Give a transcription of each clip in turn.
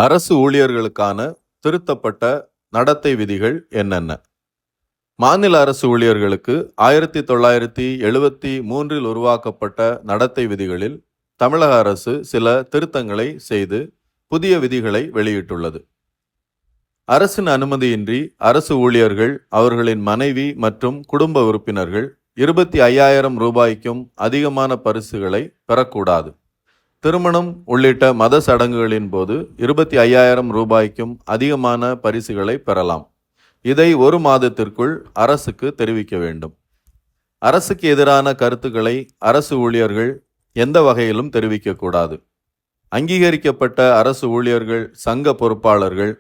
அரசு ஊழியர்களுக்கான திருத்தப்பட்ட நடத்தை விதிகள் என்னென்ன? மாநில அரசு ஊழியர்களுக்கு 1973 உருவாக்கப்பட்ட நடத்தை விதிகளில் தமிழக அரசு சில திருத்தங்களை செய்து புதிய விதிகளை வெளியிட்டுள்ளது. அரசின் அனுமதியின்றி அரசு ஊழியர்கள், அவர்களின் மனைவி மற்றும் குடும்ப உறுப்பினர்கள் 25,000 ரூபாய்க்கும் அதிகமான பரிசுகளை பெறக்கூடாது. திருமணம் உள்ளிட்ட மத சடங்குகளின் போது 25,000 ரூபாய்க்கும் அதிகமான பரிசுகளை பெறலாம். இதை 1 மாதத்திற்குள் அரசுக்கு தெரிவிக்க வேண்டும். அரசுக்கு எதிரான கருத்துக்களை அரசு ஊழியர்கள் எந்த வகையிலும் தெரிவிக்கக்கூடாது. அங்கீகரிக்கப்பட்ட அரசு ஊழியர்கள் சங்க பொறுப்பாளர்கள்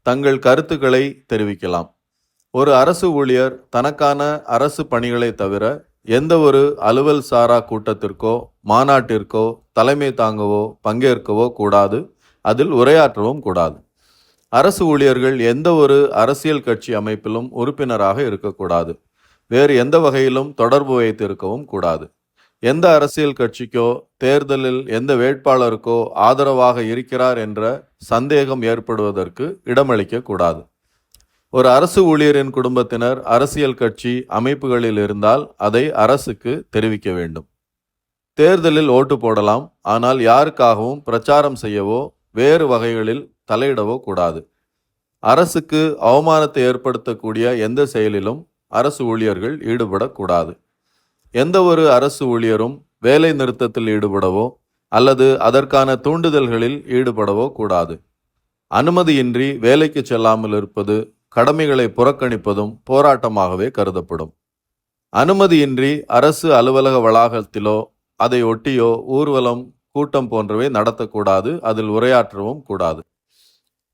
தங்கள் கருத்துக்களை தெரிவிக்கலாம். ஒரு அரசு ஊழியர் தனக்கான அரசு பணிகளை தவிர எந்த ஒரு அலுவல் சாரா கூட்டத்திற்கோ மாநாட்டிற்கோ தலைமை தாங்கவோ பங்கேற்கவோ கூடாது. அதில் உரையாற்றவும் கூடாது. அரசு ஊழியர்கள் எந்த ஒரு அரசியல் கட்சி அமைப்பிலும் உறுப்பினராக இருக்கக்கூடாது. வேறு எந்த வகையிலும் தொடர்பு வைத்திருக்கவும் கூடாது. எந்த அரசியல் கட்சிக்கோ தேர்தலில் எந்த வேட்பாளருக்கோ ஆதரவாக இருக்கிறார் என்ற சந்தேகம் ஏற்படுவதற்கு இடமளிக்க கூடாது. ஒரு அரசு ஊழியரின் குடும்பத்தினர் அரசியல் கட்சி அமைப்புகளில் இருந்தால் அதை அரசுக்கு தெரிவிக்க வேண்டும். தேர்தலில் ஓட்டு போடலாம், ஆனால் யாருக்காகவும் பிரச்சாரம் செய்யவோ வேறு வகைகளில் தலையிடவோ கூடாது. அரசுக்கு அவமானத்தை ஏற்படுத்தக்கூடிய எந்த செயலிலும் அரசு ஊழியர்கள் ஈடுபடக்கூடாது. எந்த ஒரு அரசு ஊழியரும் வேலை நிறுத்தத்தில் ஈடுபடவோ அல்லது அதற்கான தூண்டுதல்களில் ஈடுபடவோ கூடாது. அனுமதியின்றி வேலைக்கு செல்லாமல் இருப்பது, கடமைகளை புறக்கணிப்பதும் போராட்டமாகவே கருதப்படும். அனுமதியின்றி அரசு அலுவலக வளாகத்திலோ அதை ஒட்டியோ ஊர்வலம், கூட்டம் போன்றவை நடத்தக்கூடாது. அதில் உரையாற்றவும் கூடாது.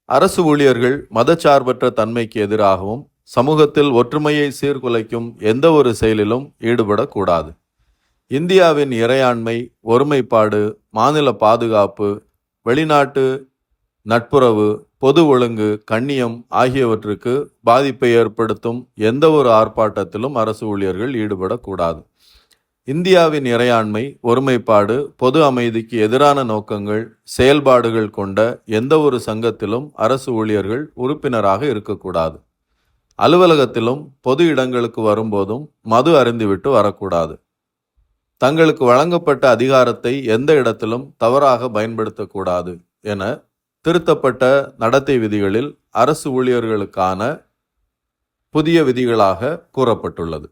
அரசு ஊழியர்கள் மதச்சார்பற்ற தன்மைக்கு எதிராகவும் சமூகத்தில் ஒற்றுமையை சீர்குலைக்கும் எந்த ஒரு செயலிலும் ஈடுபடக்கூடாது. இந்தியாவின் இறையாண்மை, ஒருமைப்பாடு, மாநில பாதுகாப்பு, வெளிநாட்டு நட்புறவு, பொது ஒழுங்கு, கண்ணியம் ஆகியவற்றுக்கு பாதிப்பை ஏற்படுத்தும் எந்த ஒரு ஆர்ப்பாட்டத்திலும் அரசு ஊழியர்கள் ஈடுபடக்கூடாது. இந்தியாவின் இறையாண்மை, ஒருமைப்பாடு, பொது அமைதிக்கு எதிரான நோக்கங்கள், செயல்பாடுகள் கொண்ட எந்த ஒரு சங்கத்திலும் அரசு ஊழியர்கள் உறுப்பினராக இருக்கக்கூடாது. அலுவலகத்திலும் பொது இடங்களுக்கு வரும்போதும் மது அருந்திவிட்டு வரக்கூடாது. தங்களுக்கு வழங்கப்பட்ட அதிகாரத்தை எந்த இடத்திலும் தவறாக பயன்படுத்தக்கூடாது என திருத்தப்பட்ட நடத்தை விதிகளில் அரசு ஊழியர்களுக்கான புதிய விதிகளாக கூறப்பட்டுள்ளது.